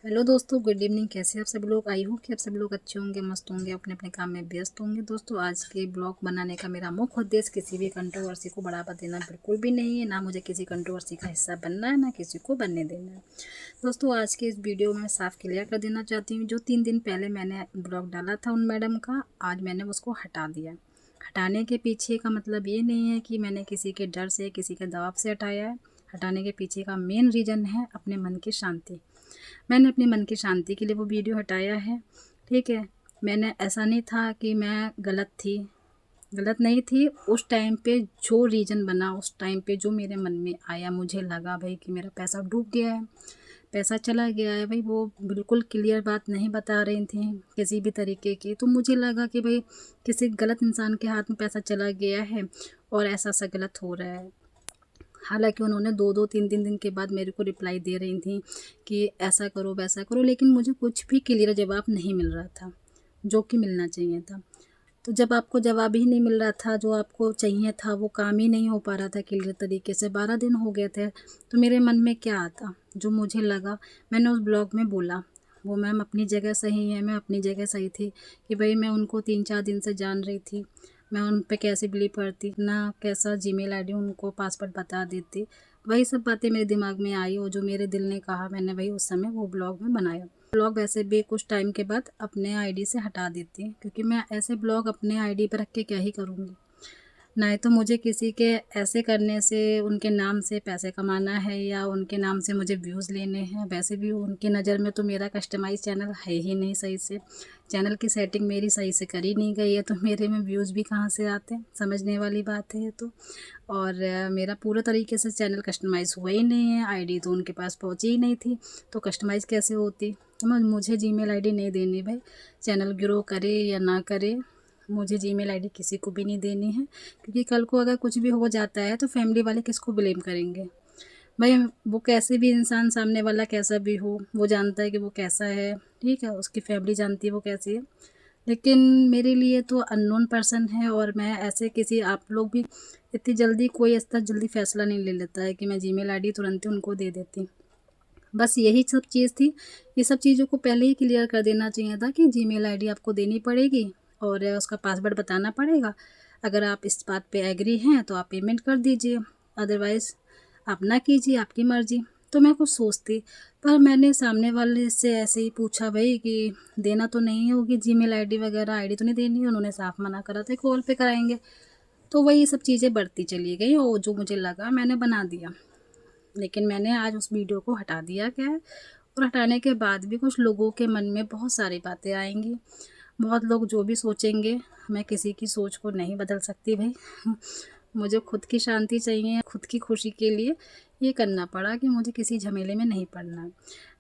Hello दोस्तों, good evening. कैसे आप सब लोग? आई होप कि आप सब लोग अच्छे होंगे, मस्त होंगे, अपने अपने काम में व्यस्त होंगे। दोस्तों, आज के ब्लॉग बनाने का मेरा मुख्य उद्देश्य किसी भी कंट्रोवर्सी को बढ़ावा देना बिल्कुल भी नहीं है। ना मुझे किसी कंट्रोवर्सी का हिस्सा बनना है, ना किसी को बनने देना है। दोस्तों, आज के इस वीडियो में मैं साफ क्लियर कर देना चाहती हूँ, जो 3 दिन पहले मैंने ब्लॉग डाला था उन मैडम का, आज मैंने उसको हटा दिया। हटाने के पीछे का मतलब ये नहीं है कि मैंने किसी के डर से, किसी के दबाव से हटाया है। हटाने के पीछे का मेन रीज़न है अपने मन की शांति। मैंने अपने मन की शांति के लिए वो वीडियो हटाया है, ठीक है। मैंने ऐसा नहीं था कि मैं गलत नहीं थी। उस टाइम पे जो रीज़न बना, उस टाइम पे जो मेरे मन में आया, मुझे लगा भाई कि मेरा पैसा डूब गया है, पैसा चला गया है भाई। वो बिल्कुल क्लियर बात नहीं बता रही थी किसी भी तरीके की। तो मुझे लगा कि भाई किसी गलत इंसान के हाथ में पैसा चला गया है और ऐसा गलत हो रहा है। हालांकि उन्होंने 2-2 3-3 दिन के बाद मेरे को रिप्लाई दे रही थी कि ऐसा करो वैसा करो, लेकिन मुझे कुछ भी क्लियर जवाब नहीं मिल रहा था जो कि मिलना चाहिए था। तो जब आपको जवाब ही नहीं मिल रहा था, जो आपको चाहिए था वो काम ही नहीं हो पा रहा था क्लियर तरीके से, 12 दिन हो गए थे, तो मेरे मन में क्या आता, जो मुझे लगा, मैंने उस ब्लॉग में बोला। वो मैम अपनी जगह सही है, मैं अपनी जगह सही थी कि भाई मैं उनको 3-4 दिन से जान रही थी। मैं उन पे कैसे बिलीव करती ना, कैसा जीमेल आईडी उनको पासवर्ड बता देती। वही सब बातें मेरे दिमाग में आई और जो मेरे दिल ने कहा, मैंने वही उस समय वो ब्लॉग में बनाया। ब्लॉग वैसे भी कुछ टाइम के बाद अपने आईडी से हटा देती हूँ, क्योंकि मैं ऐसे ब्लॉग अपने आईडी पर रख के क्या ही करूँगी। नहीं तो मुझे किसी के ऐसे करने से, उनके नाम से पैसे कमाना है या उनके नाम से मुझे व्यूज़ लेने हैं। वैसे भी उनकी नज़र में तो मेरा कस्टमाइज़ चैनल है ही नहीं सही से। चैनल की सेटिंग मेरी सही से करी नहीं गई है, तो मेरे में व्यूज़ भी कहाँ से आते हैं, समझने वाली बात है ये तो। और मेरा पूरा तरीके से चैनल कस्टमाइज़ हुआ ही नहीं है, आईडी तो उनके पास पहुँची ही नहीं थी, तो कस्टमाइज़ कैसे होती। मुझे जीमेल आईडी नहीं देनी भाई, चैनल ग्रो करे या ना करे, मुझे जीमेल आईडी किसी को भी नहीं देनी है। क्योंकि कल को अगर कुछ भी हो जाता है तो फैमिली वाले किसको ब्लेम करेंगे भाई। वो कैसे भी इंसान, सामने वाला कैसा भी हो, वो जानता है कि वो कैसा है, ठीक है, उसकी फैमिली जानती है वो कैसी है। लेकिन मेरे लिए तो अननोन पर्सन है, और मैं ऐसे किसी, आप लोग भी इतनी जल्दी, कोई इतना जल्दी फैसला नहीं ले लेता है कि मैं जीमेल आईडी तुरंत ही उनको दे देती। बस यही सब चीज़ थी। ये सब चीज़ों को पहले ही क्लियर कर देना चाहिए था कि जीमेल आईडी आपको देनी पड़ेगी और उसका पासवर्ड बताना पड़ेगा। अगर आप इस बात पे एग्री हैं तो आप पेमेंट कर दीजिए, अदरवाइज़ आप ना कीजिए, आपकी मर्ज़ी। तो मैं कुछ सोचती, पर मैंने सामने वाले से ऐसे ही पूछा भाई कि देना तो नहीं होगी जीमेल आईडी वगैरह, आईडी तो नहीं देनी है। उन्होंने साफ मना करा था, कॉल पे कराएँगे। तो वही सब चीज़ें बढ़ती चली गई और जो मुझे लगा मैंने बना दिया। लेकिन मैंने आज उस वीडियो को हटा दिया क्या है, और हटाने के बाद भी कुछ लोगों के मन में बहुत सारी बातें आएंगी। बहुत लोग जो भी सोचेंगे, मैं किसी की सोच को नहीं बदल सकती भाई। मुझे खुद की शांति चाहिए, खुद की खुशी के लिए ये करना पड़ा कि मुझे किसी झमेले में नहीं पड़ना है,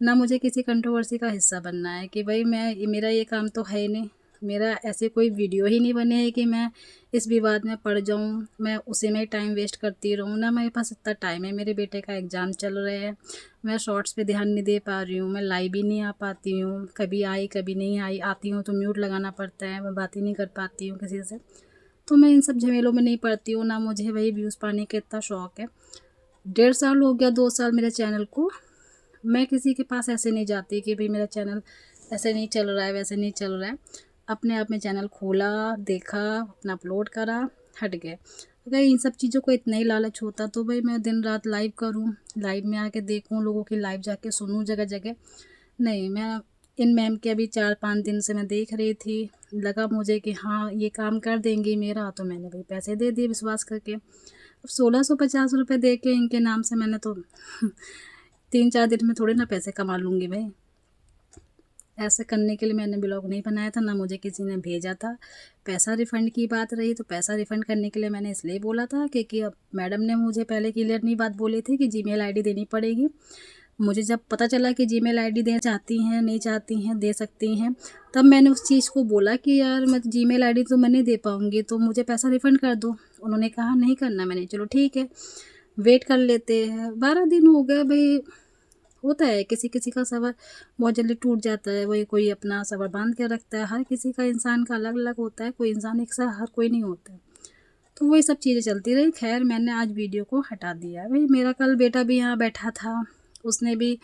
ना मुझे किसी कंट्रोवर्सी का हिस्सा बनना है कि भाई मेरा ये काम तो है ही नहीं। मेरा ऐसे कोई वीडियो ही नहीं बने है कि मैं इस विवाद में पड़ जाऊँ, मैं उसी में टाइम वेस्ट करती रहूँ। ना मेरे पास इतना टाइम है, मेरे बेटे का एग्ज़ाम चल रहे हैं, मैं शॉर्ट्स पे ध्यान नहीं दे पा रही हूँ, मैं लाइव ही नहीं आ पाती हूँ, कभी आई कभी नहीं आई, आती हूँ तो म्यूट लगाना पड़ता है, मैं बात ही नहीं कर पाती हूँ किसी से। तो मैं इन सब झमेलों में नहीं पड़ती हूँ, ना मुझे वही व्यूज़ पाने का इतना शौक़ है। 1.5 साल हो गया, 2 साल मेरे चैनल को। मैं किसी के पास ऐसे नहीं जाती कि भाई मेरा चैनल ऐसे नहीं चल रहा है, वैसे नहीं चल रहा है। अपने आप में चैनल खोला, देखा, अपना अपलोड करा, हट गए। अगर इन सब चीज़ों को इतना ही लालच होता तो भाई मैं दिन रात लाइव करूं, लाइव में आके देखूं, लोगों की लाइव जाके सुनूं जगह जगह। नहीं, मैं इन मैम के अभी 4-5 दिन से मैं देख रही थी, लगा मुझे कि हाँ ये काम कर देंगी मेरा, तो मैंने भाई पैसे दे दिए विश्वास करके। अब 1650 रुपये दे के इनके नाम से मैंने तो 3-4 दिन में थोड़ी ना पैसे कमा लूँगी भाई। ऐसे करने के लिए मैंने ब्लॉग नहीं बनाया था, ना मुझे किसी ने भेजा था। पैसा रिफ़ंड की बात रही तो पैसा रिफ़ंड करने के लिए मैंने इसलिए बोला था क्योंकि अब मैडम ने मुझे पहले क्लियर नहीं बात बोली थी कि जीमेल आईडी देनी पड़ेगी। मुझे जब पता चला कि जीमेल आईडी देना चाहती हैं, नहीं चाहती हैं, दे सकती हैं, तब मैंने उस चीज़ को बोला कि यार मैं जीमेल आईडी तो मैं नहीं दे पाऊँगी, तो मुझे पैसा रिफ़ंड कर दो। उन्होंने कहा नहीं करना। मैंने चलो ठीक है, वेट कर लेते हैं। 12 दिन हो गए भई। होता है किसी किसी का सब्र बहुत जल्दी टूट जाता है, वही कोई अपना सब्र बांध के रखता है। हर किसी का, इंसान का अलग अलग होता है, कोई इंसान एक सा हर कोई नहीं होता है। तो वही सब चीज़ें चलती रही। खैर मैंने आज वीडियो को हटा दिया। भाई मेरा कल बेटा भी यहाँ बैठा था, उसने भी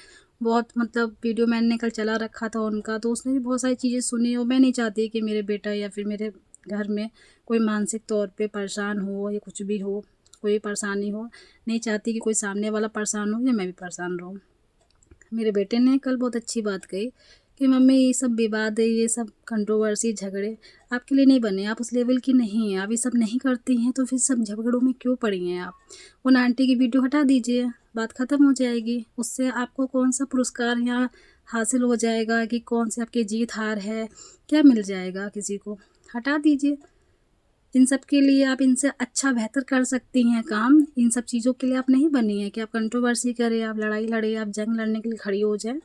बहुत मतलब वीडियो मैंने कल चला रखा था उनका, तो उसने भी बहुत सारी चीज़ें सुनी और मैं नहीं चाहती कि मेरे बेटा या फिर मेरे घर में कोई मानसिक तौर पे परेशान हो या कुछ भी हो, कोई परेशानी हो। नहीं चाहती कि कोई सामने वाला परेशान हो या मैं भी परेशान रहूँ। मेरे बेटे ने कल बहुत अच्छी बात कही कि मम्मी ये सब विवाद है, ये सब कंट्रोवर्सी झगड़े आपके लिए नहीं बने, आप उस लेवल की नहीं हैं, आप ये सब नहीं करती हैं तो फिर सब झगड़ों में क्यों पड़ी हैं आप। उन आंटी की वीडियो हटा दीजिए, बात ख़त्म हो जाएगी। उससे आपको कौन सा पुरस्कार यहाँ हासिल हो जाएगा कि कौन सी आपकी जीत हार है, क्या मिल जाएगा किसी को। हटा दीजिए। इन सब के लिए आप इनसे अच्छा बेहतर कर सकती हैं काम। इन सब चीज़ों के लिए आप नहीं बनी हैं कि आप कंट्रोवर्सी करें, आप लड़ाई लड़ें, आप जंग लड़ने के लिए खड़ी हो जाएँ।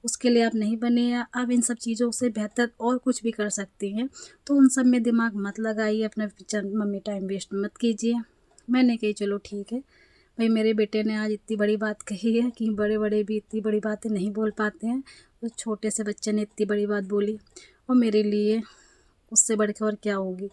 उसके लिए आप नहीं बनी हैं। आप इन सब चीज़ों से बेहतर और कुछ भी कर सकती हैं। तो उन सब में दिमाग मत लगाइए, अपना मम्मी टाइम वेस्ट मत कीजिए। मैंने कही चलो ठीक है, भाई मेरे बेटे ने आज इतनी बड़ी बात कही है कि बड़े-बड़े भी इतनी बड़ी बातें नहीं बोल पाते हैं। उस छोटे से बच्चे ने इतनी बड़ी बात बोली और मेरे लिए उससे बढ़ के और क्या होगी।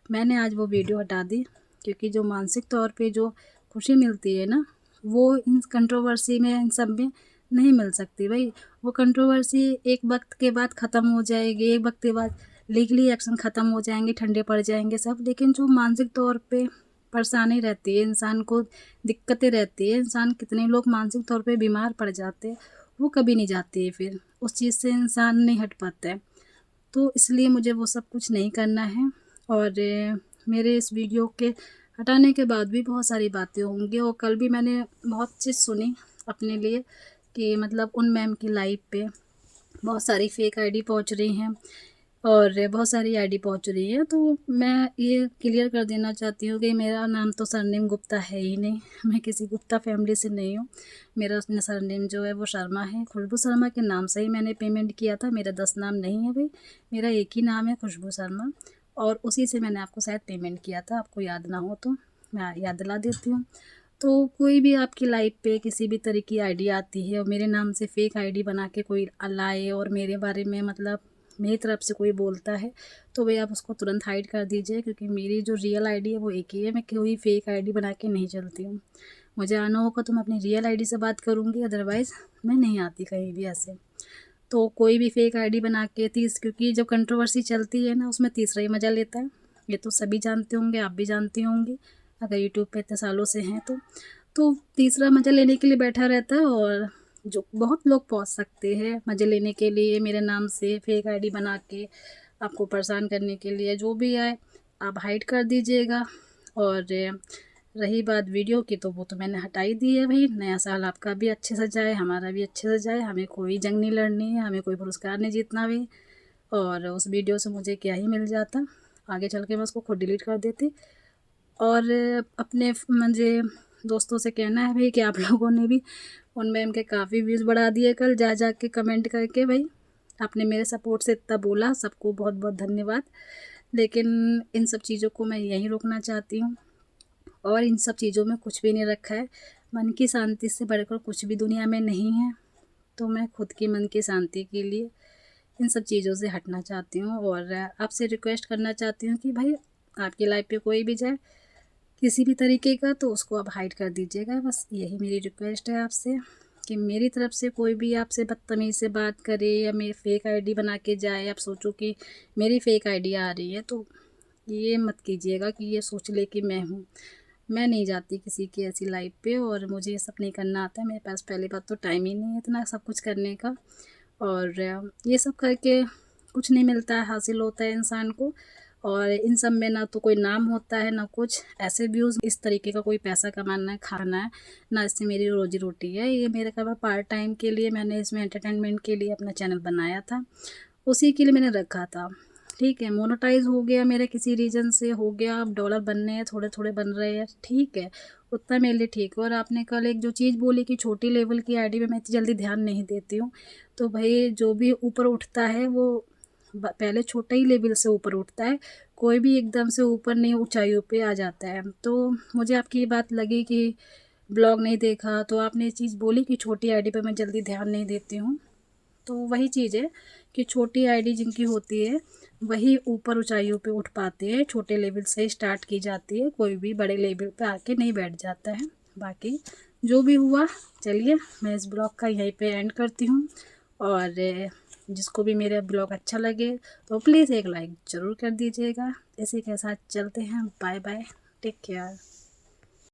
मैंने आज वो वीडियो हटा दी क्योंकि जो मानसिक तौर पे जो खुशी मिलती है ना, वो इन कंट्रोवर्सी में इन सब में नहीं मिल सकती भाई। वो कंट्रोवर्सी एक वक्त के बाद ख़त्म हो जाएगी, एक वक्त के बाद लीगली एक्शन ख़त्म हो जाएंगे, ठंडे पड़ जाएंगे सब। लेकिन जो मानसिक तौर पे परेशानी रहती है, इंसान को दिक्कतें रहती है, इंसान कितने लोग मानसिक तौर पे बीमार पड़ जाते हैं, वो कभी नहीं जाती है। फिर उस चीज़ से इंसान नहीं हट पाता है। तो इसलिए मुझे वो सब कुछ नहीं करना है। और मेरे इस वीडियो के हटाने के बाद भी बहुत सारी बातें होंगी। और कल भी मैंने बहुत चीज़ सुनी अपने लिए कि मतलब उन मैम की लाइव पे बहुत सारी फेक आईडी पहुंच रही हैं और बहुत सारी आईडी पहुंच रही है। तो मैं ये क्लियर कर देना चाहती हूँ कि मेरा नाम तो सरनेम गुप्ता है ही नहीं, मैं किसी गुप्ता फैमिली से नहीं हूँ। मेरा उसने सरनेम जो है वो शर्मा है। खुशबू शर्मा के नाम से ही मैंने पेमेंट किया था। मेरा 10 नाम नहीं है भाई, मेरा एक ही नाम है खुशबू शर्मा, और उसी से मैंने आपको शायद पेमेंट किया था। आपको याद ना हो तो मैं याद दिला देती हूँ। तो कोई भी आपकी लाइफ पे किसी भी तरह की आईडी आती है और मेरे नाम से फेक आईडी बना के कोई लाए और मेरे बारे में मतलब मेरी तरफ से कोई बोलता है, तो भाई आप उसको तुरंत हाइड कर दीजिए। क्योंकि मेरी जो रियल आईडी है वो एक ही है, मैं कोई फेक आईडी बना के नहीं चलती हूँ। मुझे आना होगा तो मैं अपनी रियल आईडी से बात करूँगी, अदरवाइज़ मैं नहीं आती कहीं भी ऐसे। तो कोई भी फेक आईडी बना के क्योंकि जब कंट्रोवर्सी चलती है ना, उसमें तीसरा ही मज़ा लेता है। ये तो सभी जानते होंगे, आप भी जानती होंगी अगर यूट्यूब पे इतने सालों से हैं तो तीसरा मज़ा लेने के लिए बैठा रहता है। और जो बहुत लोग पहुंच सकते हैं मज़े लेने के लिए मेरे नाम से फेक आईडी बना के आपको परेशान करने के लिए, जो भी आए आप हाइड कर दीजिएगा। और रही बात वीडियो की, तो वो तो मैंने हटा ही दी है भाई। नया साल आपका भी अच्छे से जाए, हमारा भी अच्छे से जाए। हमें कोई जंग नहीं लड़नी है, हमें कोई पुरस्कार नहीं जीतना भी। और उस वीडियो से मुझे क्या ही मिल जाता, आगे चल के मैं उसको खुद डिलीट कर देती। और अपने मुझे दोस्तों से कहना है भाई कि आप लोगों ने भी उन मैम के काफ़ी व्यूज़ बढ़ा दिए कल जा जा के कमेंट करके। भाई आपने मेरे सपोर्ट से इतना बोला, सबको बहुत बहुत धन्यवाद। लेकिन इन सब चीज़ों को मैं यहीं रोकना चाहती हूँ और इन सब चीज़ों में कुछ भी नहीं रखा है। मन की शांति से बढ़कर कुछ भी दुनिया में नहीं है। तो मैं खुद की मन की शांति के लिए इन सब चीज़ों से हटना चाहती हूँ और आपसे रिक्वेस्ट करना चाहती हूँ कि भाई आपकी लाइफ पे कोई भी जाए किसी भी तरीके का, तो उसको आप हाइड कर दीजिएगा। बस यही मेरी रिक्वेस्ट है आपसे कि मेरी तरफ से कोई भी आपसे बदतमीज़ी से बात करे या मेरी फेक आईडी बना के जाए, आप सोचो कि मेरी फेक आईडी आ रही है, तो ये मत कीजिएगा कि ये सोच ले कि मैं हूँ। मैं नहीं जाती किसी की ऐसी लाइफ पे और मुझे ये सब नहीं करना आता है। मेरे पास पहली बात तो टाइम ही नहीं है इतना सब कुछ करने का। और ये सब करके कुछ नहीं मिलता है, हासिल होता है इंसान को। और इन सब में ना तो कोई नाम होता है ना कुछ, ऐसे व्यूज़ इस तरीके का कोई पैसा कमाना है, खाना है ना, इससे मेरी रोजी रोटी है। ये मेरे का पार्ट टाइम के लिए मैंने इसमें एंटरटेनमेंट के लिए अपना चैनल बनाया था, उसी के लिए मैंने रखा था। ठीक है, मोनेटाइज हो गया मेरा किसी रीज़न से हो गया, अब डॉलर बनने हैं, थोड़े थोड़े बन रहे हैं, ठीक है, उतना मेरे लिए ठीक है। और आपने कल एक जो चीज़ बोली कि छोटी लेवल की आईडी में मैं इतनी जल्दी ध्यान नहीं देती हूँ, तो भाई जो भी ऊपर उठता है वो पहले छोटा ही लेवल से ऊपर उठता है, कोई भी एकदम से ऊपर नहीं ऊंचाइयों पे आ जाता है। तो मुझे आपकी ये बात लगी कि ब्लॉग नहीं देखा, तो आपने ये चीज़ बोली कि छोटी आईडी पे मैं जल्दी ध्यान नहीं देती हूँ। तो वही चीज़ है कि छोटी आईडी जिनकी होती है वही ऊपर ऊंचाइयों पे उठ पाते हैं, छोटे लेवल से स्टार्ट की जाती है, कोई भी बड़े लेवल पे आके नहीं बैठ जाता है। बाकी जो भी हुआ चलिए मैं इस ब्लॉग का यहीं पे एंड करती हूँ। और जिसको भी मेरा ब्लॉग अच्छा लगे तो प्लीज़ एक लाइक ज़रूर कर दीजिएगा। इसी के साथ चलते हैं, बाय बाय, टेक केयर।